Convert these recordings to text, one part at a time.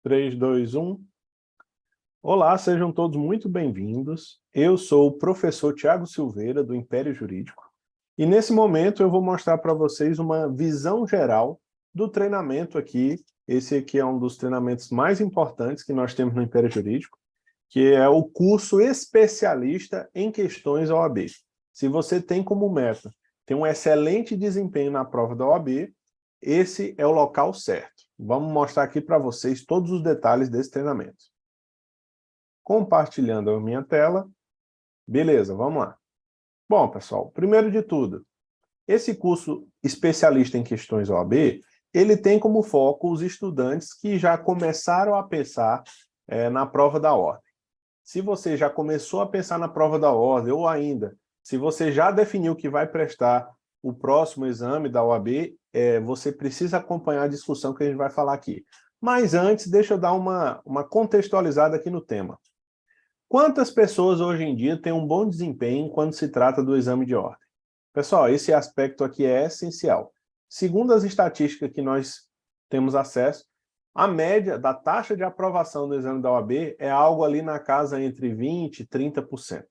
3, 2, 1. Olá, sejam todos muito bem-vindos. Eu sou o professor Tiago Silveira, do Império Jurídico, e nesse momento eu vou mostrar para vocês uma visão geral do treinamento aqui. Esse aqui é um dos treinamentos mais importantes que nós temos no Império Jurídico, que é o curso especialista em questões OAB. Se você tem como meta ter um excelente desempenho na prova da OAB, esse é o local certo. Vamos mostrar aqui para vocês todos os detalhes desse treinamento. Compartilhando a minha tela. Beleza, vamos lá. Bom, pessoal, primeiro de tudo, esse curso especialista em questões OAB, ele tem como foco os estudantes que já começaram a pensar na prova da ordem. Se você já começou a pensar na prova da ordem, ou ainda, se você já definiu que vai prestar o próximo exame da OAB, você precisa acompanhar a discussão que a gente vai falar aqui. Mas antes, deixa eu dar uma contextualizada aqui no tema. Quantas pessoas hoje em dia têm um bom desempenho quando se trata do exame de ordem? Pessoal, esse aspecto aqui é essencial. Segundo as estatísticas que nós temos acesso, a média da taxa de aprovação do exame da OAB é algo ali na casa entre 20% e 30%.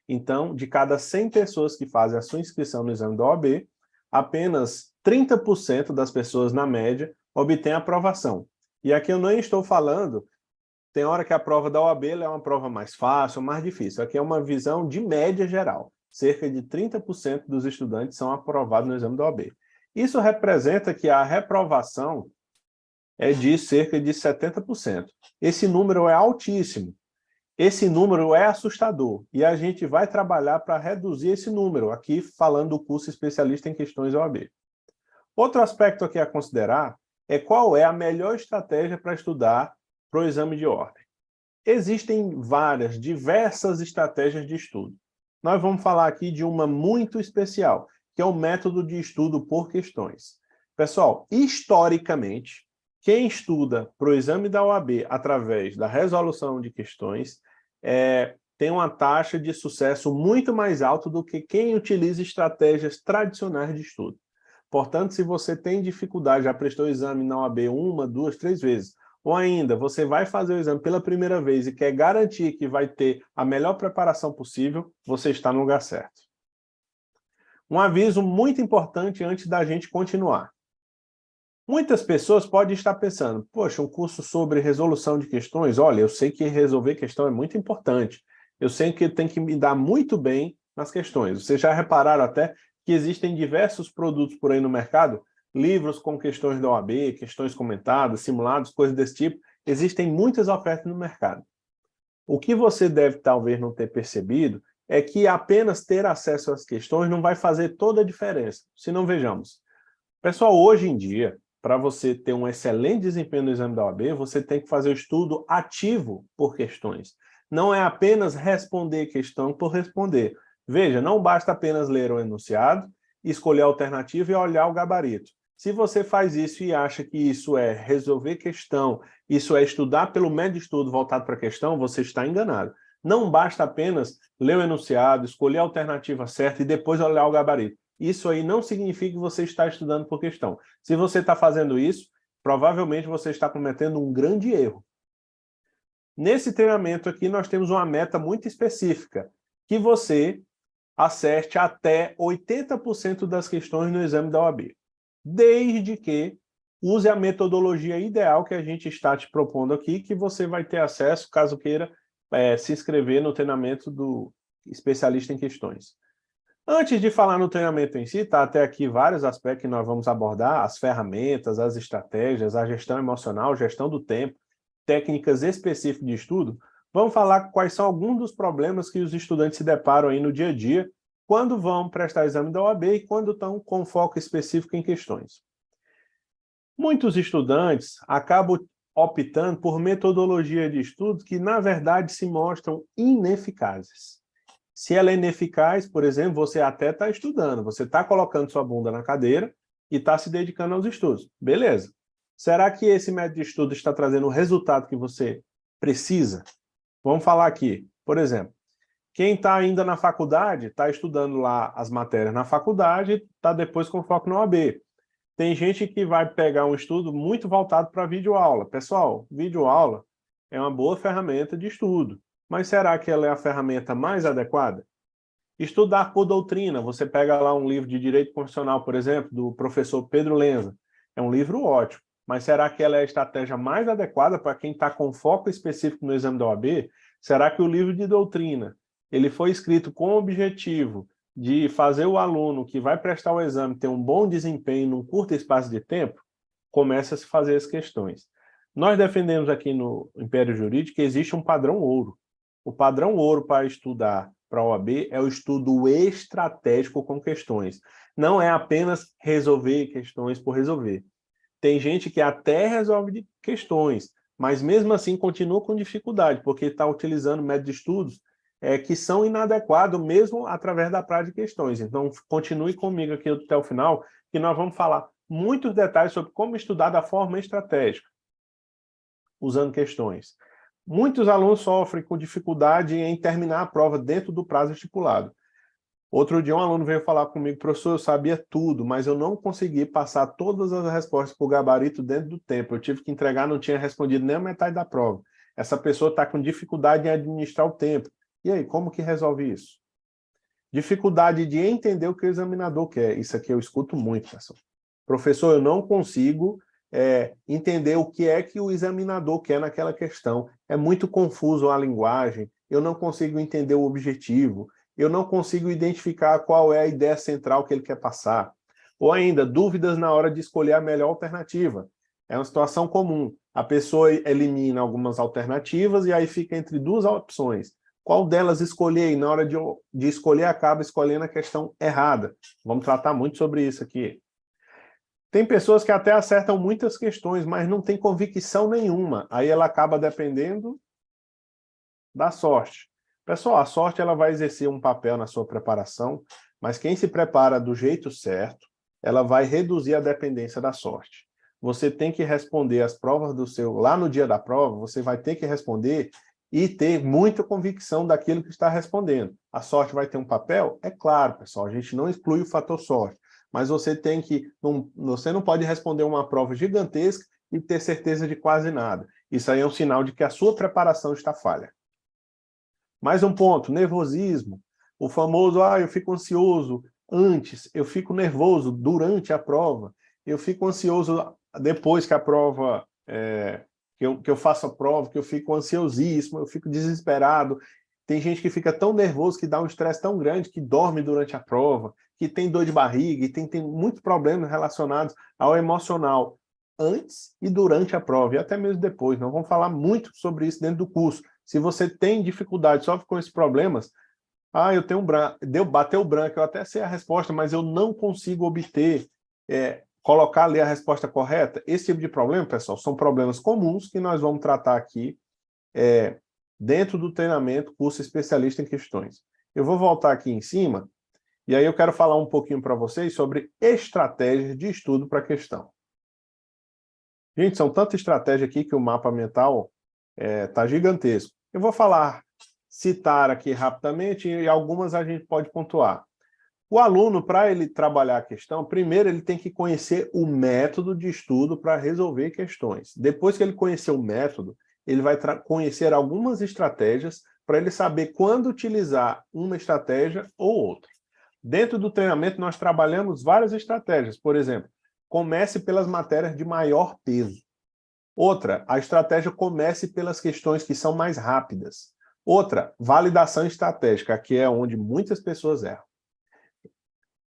Então, de cada 100 pessoas que fazem a sua inscrição no exame da OAB, apenas 30% das pessoas, na média, obtêm aprovação. E aqui eu não estou falando, tem hora que a prova da OAB é uma prova mais fácil, mais difícil. Aqui é uma visão de média geral. Cerca de 30% dos estudantes são aprovados no exame da OAB. Isso representa que a reprovação é de cerca de 70%. Esse número é altíssimo. Esse número é assustador e a gente vai trabalhar para reduzir esse número, aqui falando do curso especialista em questões OAB. Outro aspecto aqui a considerar é qual é a melhor estratégia para estudar para o exame de ordem. Existem diversas estratégias de estudo. Nós vamos falar aqui de uma muito especial, que é o método de estudo por questões. Pessoal, historicamente, quem estuda para o exame da OAB através da resolução de questões tem uma taxa de sucesso muito mais alta do que quem utiliza estratégias tradicionais de estudo. Portanto, se você tem dificuldade, já prestou o exame na OAB 1, 2, 3 vezes, ou ainda, você vai fazer o exame pela primeira vez e quer garantir que vai ter a melhor preparação possível, você está no lugar certo. Um aviso muito importante antes da gente continuar. Muitas pessoas podem estar pensando, poxa, um curso sobre resolução de questões, olha, eu sei que resolver questão é muito importante, eu sei que tem que me dar muito bem nas questões. Vocês já repararam até que existem diversos produtos por aí no mercado, livros com questões da OAB, questões comentadas, simulados, coisas desse tipo, existem muitas ofertas no mercado. O que você deve talvez não ter percebido é que apenas ter acesso às questões não vai fazer toda a diferença. Se não, vejamos. Pessoal, hoje em dia, para você ter um excelente desempenho no exame da OAB, você tem que fazer o estudo ativo por questões. Não é apenas responder questão por responder. Veja, não basta apenas ler o enunciado, escolher a alternativa e olhar o gabarito. Se você faz isso e acha que isso é resolver questão, isso é estudar pelo método de estudo voltado para a questão, você está enganado. Não basta apenas ler o enunciado, escolher a alternativa certa e depois olhar o gabarito. Isso aí não significa que você está estudando por questão. Se você está fazendo isso, provavelmente você está cometendo um grande erro. Nesse treinamento aqui, nós temos uma meta muito específica, que você acerte até 80% das questões no exame da OAB, desde que use a metodologia ideal que a gente está te propondo aqui, que você vai ter acesso, caso queira se inscrever no treinamento do especialista em questões. Antes de falar no treinamento em si, tá até aqui vários aspectos que nós vamos abordar, as ferramentas, as estratégias, a gestão emocional, gestão do tempo, técnicas específicas de estudo. Vamos falar quais são alguns dos problemas que os estudantes se deparam aí no dia a dia, quando vão prestar exame da OAB e quando estão com foco específico em questões. Muitos estudantes acabam optando por metodologia de estudo que, na verdade, se mostram ineficazes. Se ela é ineficaz, por exemplo, você até está estudando, você está colocando sua bunda na cadeira e está se dedicando aos estudos. Beleza. Será que esse método de estudo está trazendo o resultado que você precisa? Vamos falar aqui. Por exemplo, quem está ainda na faculdade, está estudando lá as matérias na faculdade, está depois com foco na OAB. Tem gente que vai pegar um estudo muito voltado para videoaula. Pessoal, videoaula é uma boa ferramenta de estudo, mas será que ela é a ferramenta mais adequada? Estudar por doutrina, você pega lá um livro de direito constitucional, por exemplo, do professor Pedro Lenza. É um livro ótimo, mas será que ela é a estratégia mais adequada para quem está com foco específico no exame da OAB? Será que o livro de doutrina ele foi escrito com o objetivo de fazer o aluno que vai prestar o exame ter um bom desempenho num curto espaço de tempo? Começa a se fazer as questões. Nós defendemos aqui no Império Jurídico que existe um padrão ouro. O padrão ouro para estudar para a OAB é o estudo estratégico com questões. Não é apenas resolver questões por resolver. Tem gente que até resolve questões, mas mesmo assim continua com dificuldade, porque está utilizando métodos de estudos que são inadequados, mesmo através da prática de questões. Então, continue comigo aqui até o final, que nós vamos falar muitos detalhes sobre como estudar da forma estratégica, usando questões. Muitos alunos sofrem com dificuldade em terminar a prova dentro do prazo estipulado. Outro dia um aluno veio falar comigo, professor, eu sabia tudo, mas eu não consegui passar todas as respostas por gabarito dentro do tempo. Eu tive que entregar, não tinha respondido nem a metade da prova. Essa pessoa está com dificuldade em administrar o tempo. E aí, como que resolve isso? Dificuldade de entender o que o examinador quer. Isso aqui eu escuto muito, pessoal. Professor, eu não consigo entender o que é que o examinador quer naquela questão. É muito confuso a linguagem, eu não consigo entender o objetivo, eu não consigo identificar qual é a ideia central que ele quer passar. Ou ainda, dúvidas na hora de escolher a melhor alternativa. É uma situação comum. A pessoa elimina algumas alternativas e aí fica entre duas opções. Qual delas escolher? E na hora de escolher, acaba escolhendo a questão errada. Vamos tratar muito sobre isso aqui. Tem pessoas que até acertam muitas questões, mas não tem convicção nenhuma. Aí ela acaba dependendo da sorte. Pessoal, a sorte ela vai exercer um papel na sua preparação, mas quem se prepara do jeito certo, ela vai reduzir a dependência da sorte. Você tem que responder as provas do seu... Lá no dia da prova, você vai ter que responder e ter muita convicção daquilo que está respondendo. A sorte vai ter um papel? É claro, pessoal, a gente não exclui o fator sorte, mas você tem que... Você não pode responder uma prova gigantesca e ter certeza de quase nada. Isso aí é um sinal de que a sua preparação está falha. Mais um ponto, nervosismo. O famoso, eu fico ansioso antes, eu fico nervoso durante a prova, eu fico ansioso depois que a prova, que eu faço a prova, que eu fico ansiosíssimo, eu fico desesperado. Tem gente que fica tão nervoso que dá um estresse tão grande que dorme durante a prova, que tem dor de barriga, e tem muitos problemas relacionados ao emocional antes e durante a prova, e até mesmo depois. Nós vamos falar muito sobre isso dentro do curso. Se você tem dificuldade, sofre com esses problemas, eu tenho um branco, bateu o branco, eu até sei a resposta, mas eu não consigo obter, colocar ali a resposta correta. Esse tipo de problema, pessoal, são problemas comuns que nós vamos tratar aqui dentro do treinamento curso especialista em questões. Eu vou voltar aqui em cima, e aí eu quero falar um pouquinho para vocês sobre estratégias de estudo para questão. Gente, são tantas estratégias aqui que o mapa mental está gigantesco. Eu vou citar aqui rapidamente e algumas a gente pode pontuar. O aluno, para ele trabalhar a questão, primeiro ele tem que conhecer o método de estudo para resolver questões. Depois que ele conhecer o método, ele vai conhecer algumas estratégias para ele saber quando utilizar uma estratégia ou outra. Dentro do treinamento, nós trabalhamos várias estratégias. Por exemplo, comece pelas matérias de maior peso. Outra, a estratégia comece pelas questões que são mais rápidas. Outra, validação estratégica, que é onde muitas pessoas erram.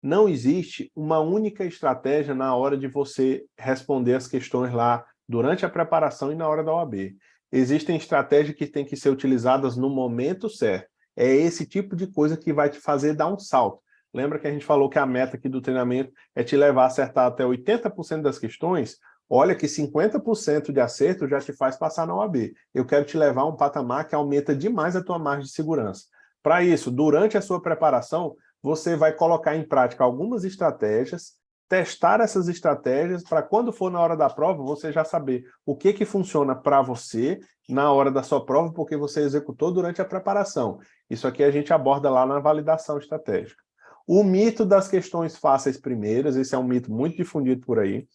Não existe uma única estratégia na hora de você responder as questões lá durante a preparação e na hora da OAB. Existem estratégias que têm que ser utilizadas no momento certo. É esse tipo de coisa que vai te fazer dar um salto. Lembra que a gente falou que a meta aqui do treinamento é te levar a acertar até 80% das questões? Olha que 50% de acerto já te faz passar na OAB. Eu quero te levar a um patamar que aumenta demais a tua margem de segurança. Para isso, durante a sua preparação, você vai colocar em prática algumas estratégias, testar essas estratégias para quando for na hora da prova, você já saber o que funciona para você na hora da sua prova, porque você executou durante a preparação. Isso aqui a gente aborda lá na validação estratégica. O mito das questões fáceis primeiras, esse é um mito muito difundido por aí.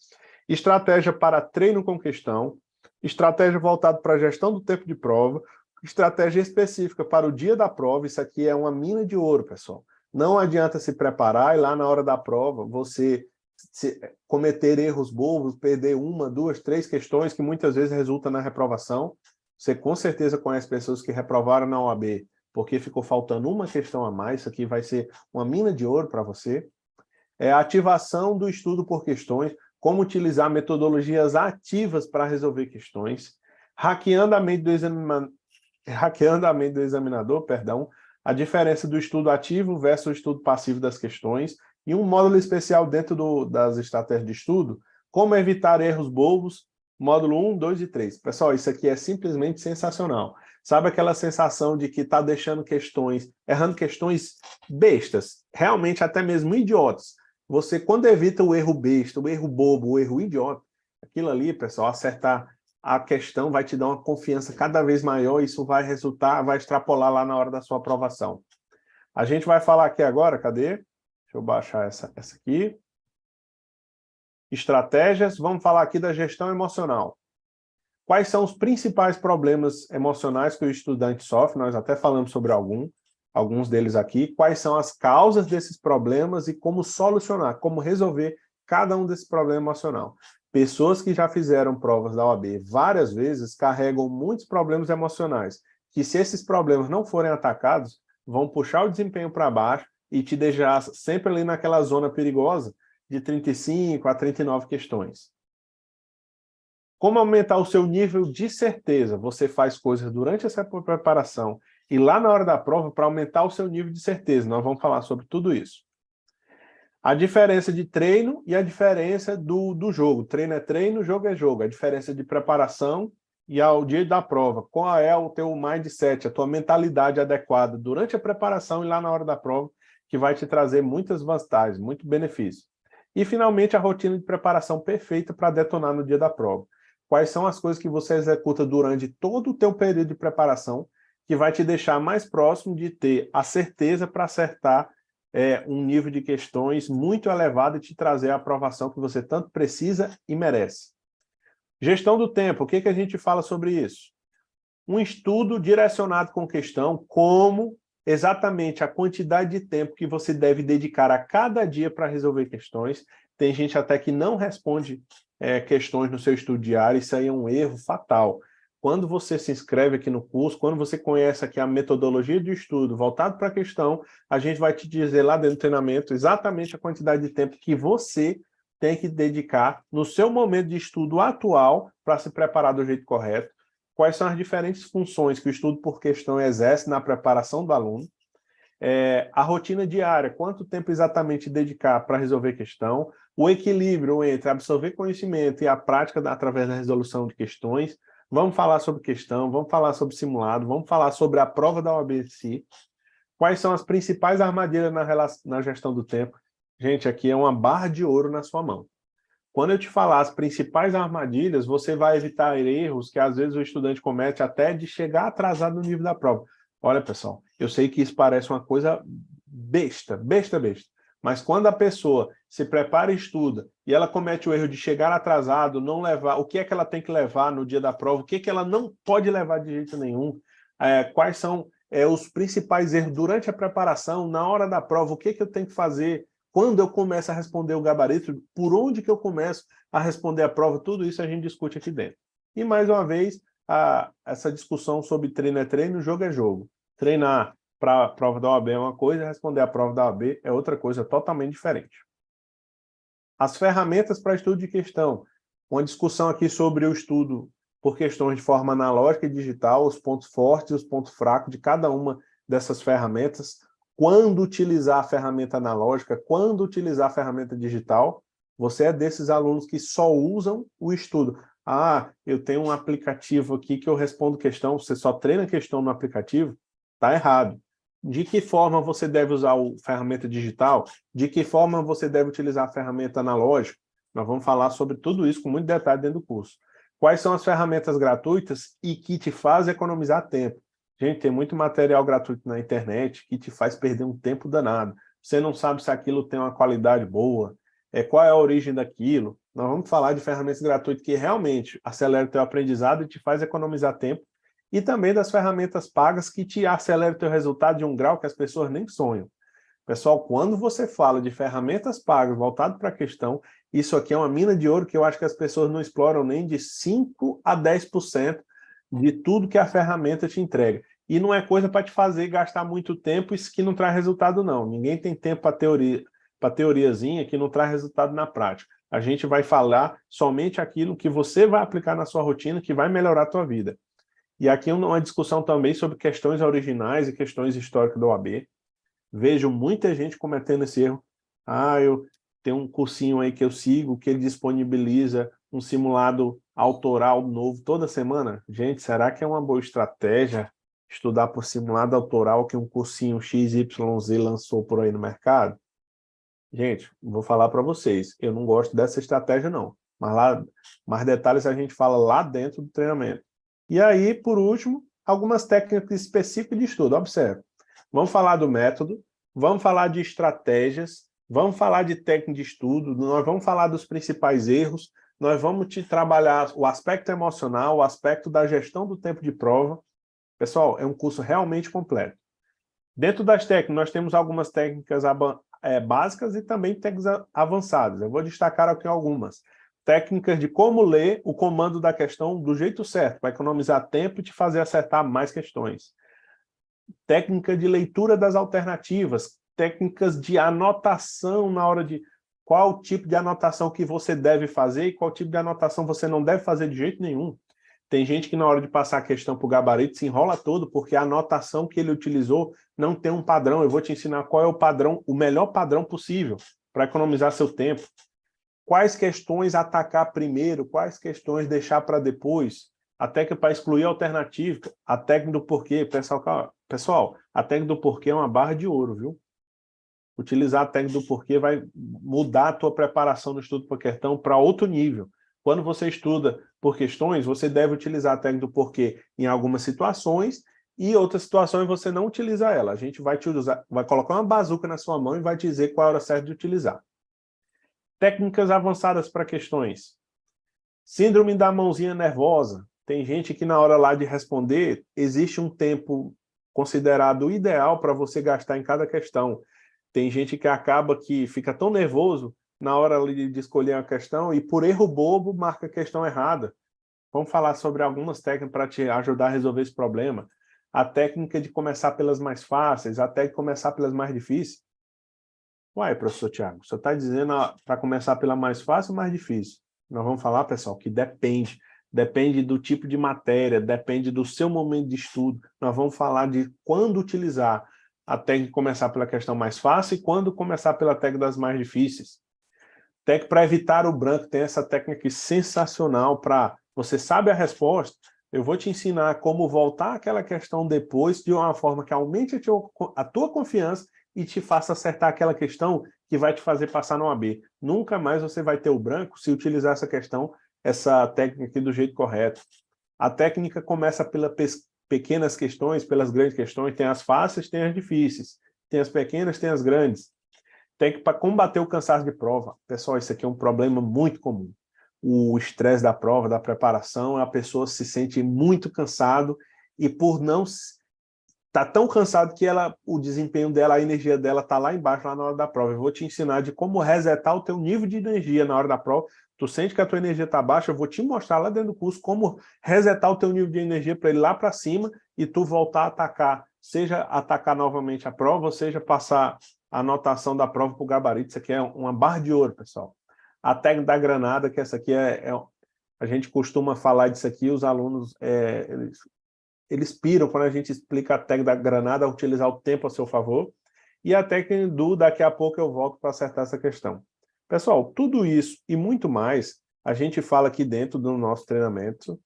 Estratégia para treino com questão, estratégia voltada para a gestão do tempo de prova, estratégia específica para o dia da prova. Isso aqui é uma mina de ouro, pessoal. Não adianta se preparar e lá na hora da prova você cometer erros bobos, perder uma, duas, três questões que muitas vezes resultam na reprovação. Você com certeza conhece pessoas que reprovaram na OAB porque ficou faltando uma questão a mais. Isso aqui vai ser uma mina de ouro para você. É a ativação do estudo por questões, como utilizar metodologias ativas para resolver questões, hackeando a mente do examinador, a diferença do estudo ativo versus o estudo passivo das questões, e um módulo especial dentro das estratégias de estudo, como evitar erros bobos, módulo 1, 2 e 3. Pessoal, isso aqui é simplesmente sensacional. Sabe aquela sensação de que está deixando questões, errando questões bestas, realmente até mesmo idiotas. Você, quando evita o erro besta, o erro bobo, o erro idiota, aquilo ali, pessoal, acertar a questão vai te dar uma confiança cada vez maior, isso vai resultar, vai extrapolar lá na hora da sua aprovação. A gente vai falar aqui agora, cadê? Deixa eu baixar essa aqui. Estratégias, vamos falar aqui da gestão emocional. Quais são os principais problemas emocionais que o estudante sofre? Nós até falamos sobre alguns deles aqui. Quais são as causas desses problemas e como solucionar, como resolver cada um desses problemas emocionais. Pessoas que já fizeram provas da OAB várias vezes carregam muitos problemas emocionais, que se esses problemas não forem atacados, vão puxar o desempenho para baixo e te deixar sempre ali naquela zona perigosa de 35 a 39 questões. Como aumentar o seu nível de certeza? Você faz coisas durante essa preparação e lá na hora da prova para aumentar o seu nível de certeza. Nós vamos falar sobre tudo isso. A diferença de treino e a diferença do jogo. Treino é treino, jogo é jogo. A diferença de preparação e ao dia da prova. Qual é o teu mindset, a tua mentalidade adequada durante a preparação e lá na hora da prova, que vai te trazer muitas vantagens, muito benefício. E, finalmente, a rotina de preparação perfeita para detonar no dia da prova. Quais são as coisas que você executa durante todo o teu período de preparação que vai te deixar mais próximo de ter a certeza para acertar um nível de questões muito elevado e te trazer a aprovação que você tanto precisa e merece. Gestão do tempo, o que a gente fala sobre isso? Um estudo direcionado com questão, como exatamente a quantidade de tempo que você deve dedicar a cada dia para resolver questões. Tem gente até que não responde questões no seu estudo diário, isso aí é um erro fatal. Quando você se inscreve aqui no curso, quando você conhece aqui a metodologia de estudo voltado para a questão, a gente vai te dizer lá dentro do treinamento exatamente a quantidade de tempo que você tem que dedicar no seu momento de estudo atual para se preparar do jeito correto. Quais são as diferentes funções que o estudo por questão exerce na preparação do aluno. A rotina diária, quanto tempo exatamente dedicar para resolver questão. O equilíbrio entre absorver conhecimento e a prática através da resolução de questões. Vamos falar sobre questão, vamos falar sobre simulado, vamos falar sobre a prova da OAB em si. Quais são as principais armadilhas na gestão do tempo? Gente, aqui é uma barra de ouro na sua mão. Quando eu te falar as principais armadilhas, você vai evitar erros que às vezes o estudante comete até de chegar atrasado no nível da prova. Olha, pessoal, eu sei que isso parece uma coisa besta, mas quando a pessoa se prepara e estuda e ela comete o erro de chegar atrasado, não levar, o que é que ela tem que levar no dia da prova, o que é que ela não pode levar de jeito nenhum, quais são os principais erros durante a preparação, na hora da prova, o que é que eu tenho que fazer, quando eu começo a responder o gabarito, por onde que eu começo a responder a prova, tudo isso a gente discute aqui dentro. E mais uma vez, essa discussão sobre treino é treino, jogo é jogo. Treinar para a prova da OAB é uma coisa, responder a prova da OAB é outra coisa totalmente diferente. As ferramentas para estudo de questão. Uma discussão aqui sobre o estudo por questões de forma analógica e digital, os pontos fortes e os pontos fracos de cada uma dessas ferramentas, quando utilizar a ferramenta analógica, quando utilizar a ferramenta digital. Você é desses alunos que só usam o estudo. Eu tenho um aplicativo aqui que eu respondo questão, você só treina questão no aplicativo? Está errado. De que forma você deve usar a ferramenta digital? De que forma você deve utilizar a ferramenta analógica? Nós vamos falar sobre tudo isso com muito detalhe dentro do curso. Quais são as ferramentas gratuitas e que te fazem economizar tempo? Gente, tem muito material gratuito na internet que te faz perder um tempo danado. você não sabe se aquilo tem uma qualidade boa, qual é a origem daquilo. Nós vamos falar de ferramentas gratuitas que realmente aceleram o teu aprendizado e te faz economizar tempo, e também das ferramentas pagas que te aceleram o teu resultado de um grau que as pessoas nem sonham. Pessoal, quando você fala de ferramentas pagas voltado para a questão, isso aqui é uma mina de ouro que eu acho que as pessoas não exploram nem de 5 a 10% de tudo que a ferramenta te entrega. E não é coisa para te fazer gastar muito tempo, isso que não traz resultado, não. Ninguém tem tempo para teoriazinha que não traz resultado na prática. A gente vai falar somente aquilo que você vai aplicar na sua rotina, que vai melhorar a tua vida. E aqui uma discussão também sobre questões originais e questões históricas da OAB. Vejo muita gente cometendo esse erro. Eu tenho um cursinho aí que eu sigo, que ele disponibiliza um simulado autoral novo toda semana. Gente, será que é uma boa estratégia estudar por simulado autoral que um cursinho XYZ lançou por aí no mercado? Gente, vou falar para vocês, eu não gosto dessa estratégia não. Mas mais detalhes a gente fala lá dentro do treinamento. E aí, por último, algumas técnicas específicas de estudo. Observe. Vamos falar do método, vamos falar de estratégias, vamos falar de técnica de estudo, nós vamos falar dos principais erros, nós vamos te trabalhar o aspecto emocional, o aspecto da gestão do tempo de prova. Pessoal, é um curso realmente completo. Dentro das técnicas, nós temos algumas técnicas básicas e também técnicas avançadas. Eu vou destacar aqui algumas. Técnicas de como ler o comando da questão do jeito certo, para economizar tempo e te fazer acertar mais questões. Técnica de leitura das alternativas, técnicas de anotação na hora de qual tipo de anotação que você deve fazer e qual tipo de anotação você não deve fazer de jeito nenhum. Tem gente que na hora de passar a questão para o gabarito se enrola todo porque a anotação que ele utilizou não tem um padrão. Eu vou te ensinar qual é o padrão, o melhor padrão possível para economizar seu tempo. Quais questões atacar primeiro, quais questões deixar para depois. A técnica para excluir a alternativa, a técnica do porquê. Pessoal, a técnica do porquê é uma barra de ouro, viu? Utilizar a técnica do porquê vai mudar a tua preparação no estudo por questão para outro nível. Quando você estuda por questões, você deve utilizar a técnica do porquê em algumas situações e outras situações você não utiliza ela. A gente vai colocar uma bazuca na sua mão e vai te dizer qual é a hora certa de utilizar. Técnicas avançadas para questões. Síndrome da mãozinha nervosa. Tem gente que na hora lá de responder, existe um tempo considerado ideal para você gastar em cada questão. Tem gente que acaba que fica tão nervoso na hora de escolher a questão e por erro bobo marca a questão errada. Vamos falar sobre algumas técnicas para te ajudar a resolver esse problema. A técnica de começar pelas mais fáceis, até começar pelas mais difíceis. Uai, professor Tiago, você está dizendo para começar pela mais fácil ou mais difícil? Nós vamos falar, pessoal, que depende. Depende do tipo de matéria, depende do seu momento de estudo. Nós vamos falar de quando utilizar a técnica de começar pela questão mais fácil e quando começar pela técnica das mais difíceis. Técnica para evitar o branco, tem essa técnica sensacional para... Você sabe a resposta, eu vou te ensinar como voltar àquela questão depois de uma forma que aumente a tua confiança e te faça acertar aquela questão que vai te fazer passar no OAB. Nunca mais você vai ter o branco se utilizar essa questão, essa técnica aqui do jeito correto. A técnica começa pelas pequenas questões, pelas grandes questões, tem as fáceis, tem as difíceis, tem as pequenas, tem as grandes. Técnica para combater o cansaço de prova. Pessoal, isso aqui é um problema muito comum. O estresse da prova, da preparação, a pessoa se sente muito cansado e por não tá tão cansado que o desempenho dela, a energia dela tá lá embaixo, lá na hora da prova. Eu vou te ensinar de como resetar o teu nível de energia na hora da prova. Tu sente que a tua energia tá baixa, eu vou te mostrar lá dentro do curso como resetar o teu nível de energia para ele lá para cima e tu voltar a atacar, seja atacar novamente a prova, ou seja passar a anotação da prova para o gabarito. Isso aqui é uma barra de ouro, pessoal. A técnica da granada, que essa aqui a gente costuma falar disso aqui, os alunos eles piram quando a gente explica a técnica da granada, a utilizar o tempo a seu favor, e a técnica do daqui a pouco eu volto para acertar essa questão. Pessoal, tudo isso e muito mais, a gente fala aqui dentro do nosso treinamento,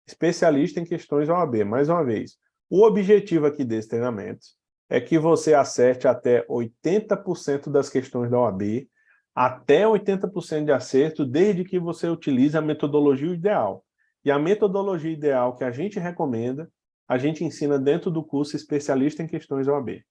especialista em questões OAB. Mais uma vez, o objetivo aqui desse treinamento é que você acerte até 80% das questões da OAB, até 80% de acerto, desde que você utilize a metodologia ideal. E a metodologia ideal que a gente recomenda, a gente ensina dentro do curso especialista em questões OAB.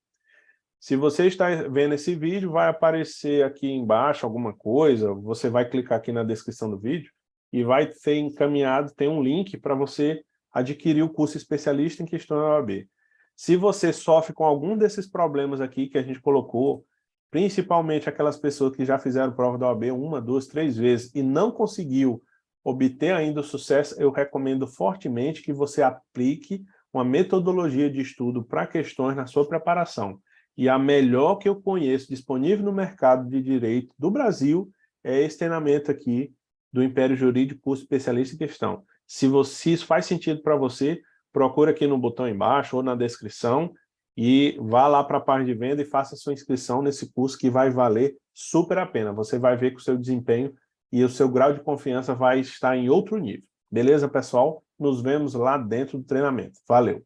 Se você está vendo esse vídeo, vai aparecer aqui embaixo alguma coisa, você vai clicar aqui na descrição do vídeo e vai ser encaminhado, tem um link para você adquirir o curso especialista em questões da OAB. Se você sofre com algum desses problemas aqui que a gente colocou, principalmente aquelas pessoas que já fizeram prova da OAB 1, 2, 3 vezes e não conseguiu obter ainda o sucesso, eu recomendo fortemente que você aplique uma metodologia de estudo para questões na sua preparação. E a melhor que eu conheço disponível no mercado de direito do Brasil é esse treinamento aqui do Império Jurídico, curso especialista em questão. Se isso faz sentido para você, procura aqui no botão embaixo ou na descrição e vá lá para a página de venda e faça sua inscrição nesse curso que vai valer super a pena. Você vai ver que o seu desempenho e o seu grau de confiança vai estar em outro nível. Beleza, pessoal? Nos vemos lá dentro do treinamento. Valeu!